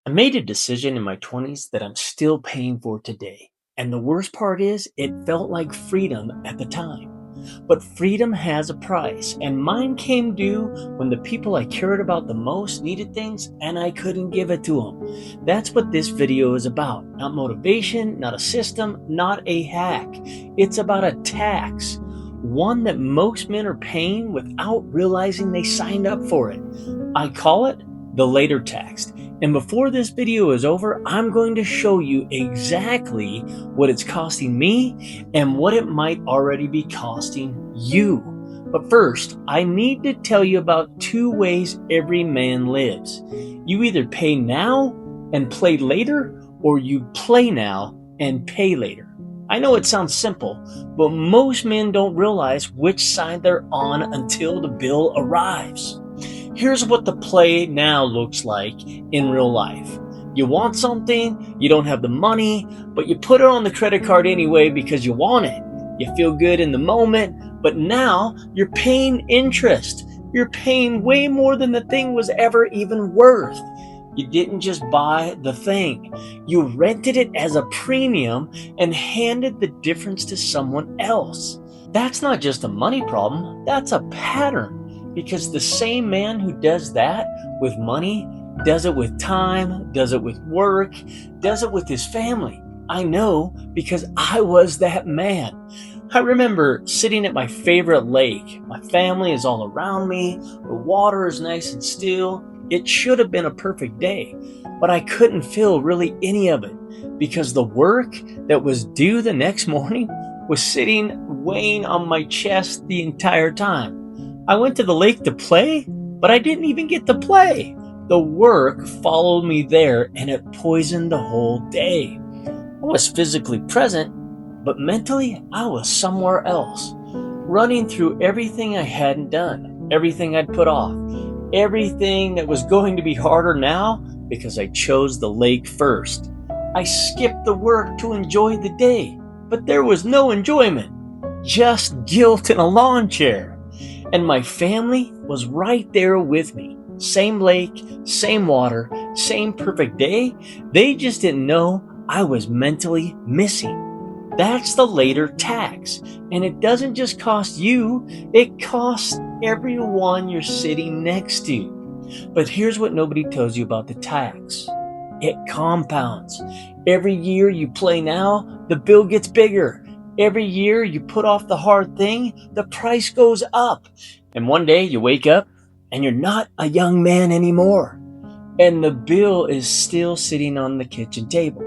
I made a decision in my 20s that I'm still paying for today. And the worst part is, it felt like freedom at the time. But freedom has a price, and mine came due when the people I cared about the most needed things and I couldn't give it to them. That's what this video is about. Not motivation, not a system, not a hack. It's about a tax. One that most men are paying without realizing they signed up for it. I call it the later tax. And before this video is over, I'm going to show you exactly what it's costing me and what it might already be costing you. But first, I need to tell you about two ways every man lives. You either pay now and play later, or you play now and pay later. I know it sounds simple, but most men don't realize which side they're on until the bill arrives. Here's what the play now looks like in real life. You want something, you don't have the money, but you put it on the credit card anyway because you want it. You feel good in the moment, but now you're paying interest. You're paying way more than the thing was ever even worth. You didn't just buy the thing. You rented it as a premium and handed the difference to someone else. That's not just a money problem, that's a pattern. Because the same man who does that with money, does it with time, does it with work, does it with his family. I know because I was that man. I remember sitting at my favorite lake. My family is all around me. The water is nice and still. It should have been a perfect day, but I couldn't feel really any of it because the work that was due the next morning was sitting weighing on my chest the entire time. I went to the lake to play, but I didn't even get to play. The work followed me there and it poisoned the whole day. I was physically present, but mentally I was somewhere else, running through everything I hadn't done, everything I'd put off, everything that was going to be harder now because I chose the lake first. I skipped the work to enjoy the day, but there was no enjoyment, just guilt in a lawn chair. And my family was right there with me. Same lake, same water, same perfect day. They just didn't know I was mentally missing. That's the later tax. And it doesn't just cost you, it costs everyone you're sitting next to. But here's what nobody tells you about the tax. It compounds. Every year you play now, the bill gets bigger. Every year you put off the hard thing, the price goes up. And one day you wake up and you're not a young man anymore. And the bill is still sitting on the kitchen table.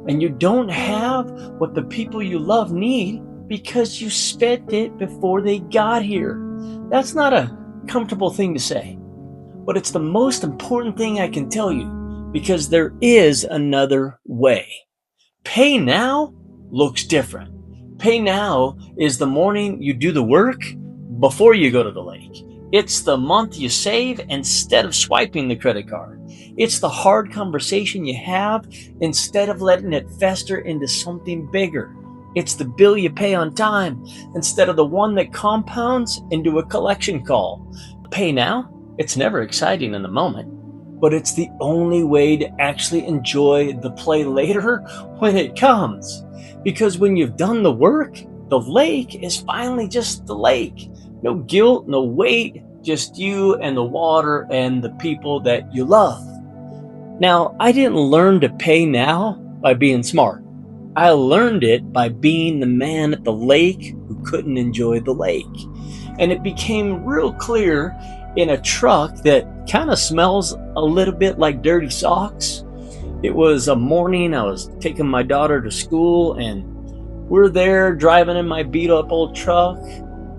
And you don't have what the people you love need because you spent it before they got here. That's not a comfortable thing to say, but it's the most important thing I can tell you because there is another way. Pay now looks different. Pay now is the morning you do the work before you go to the lake. It's the month you save instead of swiping the credit card. It's the hard conversation you have instead of letting it fester into something bigger. It's the bill you pay on time instead of the one that compounds into a collection call. Pay now, it's never exciting in the moment, but it's the only way to actually enjoy the play later when it comes. Because when you've done the work, the lake is finally just the lake. No guilt, no weight, just you and the water and the people that you love. Now, I didn't learn to pay now by being smart. I learned it by being the man at the lake who couldn't enjoy the lake. And it became real clear in a truck that kind of smells a little bit like dirty socks. It was a morning, I was taking my daughter to school and we're there driving in my beat up old truck,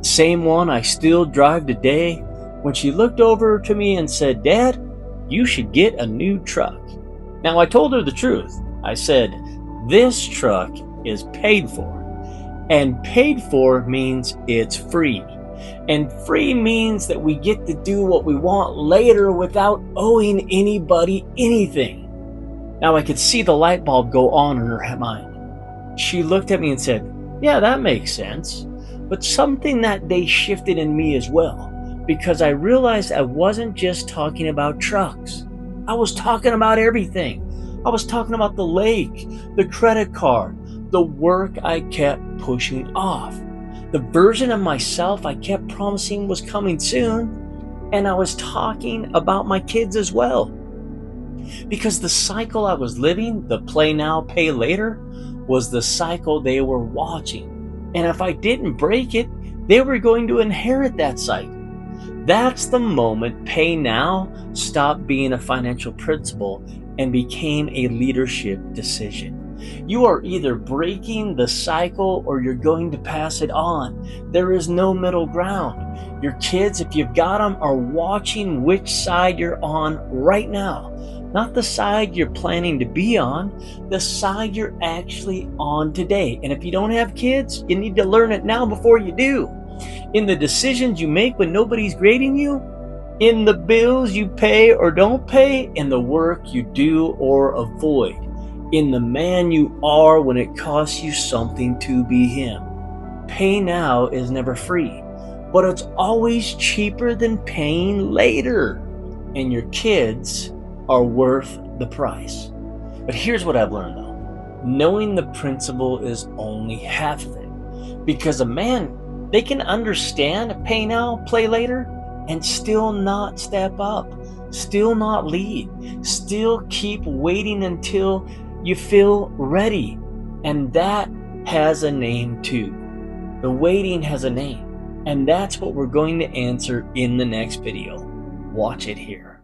same one I still drive today, when she looked over to me and said, "Dad, you should get a new truck." Now I told her the truth. I said, this truck is paid for. And paid for means it's free. And free means that we get to do what we want later without owing anybody anything. Now I could see the light bulb go on in her mind. She looked at me and said, "Yeah, that makes sense." But something that day shifted in me as well, because I realized I wasn't just talking about trucks. I was talking about everything. I was talking about the lake, the credit card, the work I kept pushing off, the version of myself I kept promising was coming soon, and I was talking about my kids as well. Because the cycle I was living, the play now, pay later, was the cycle they were watching. And if I didn't break it, they were going to inherit that cycle. That's the moment pay now stopped being a financial principle and became a leadership decision. You are either breaking the cycle or you're going to pass it on. There is no middle ground. Your kids, if you've got them, are watching which side you're on right now. Not the side you're planning to be on, the side you're actually on today. And if you don't have kids, you need to learn it now before you do. In the decisions you make when nobody's grading you, in the bills you pay or don't pay, in the work you do or avoid, in the man you are when it costs you something to be him. Pay now is never free, but it's always cheaper than paying later. And your kids are worth the price. But here's what I've learned though. Knowing the principle is only half of it. Because a man, they can understand pay now, play later, and still not step up, still not lead, still keep waiting until you feel ready. And that has a name too. The waiting has a name. And that's what we're going to answer in the next video. Watch it here.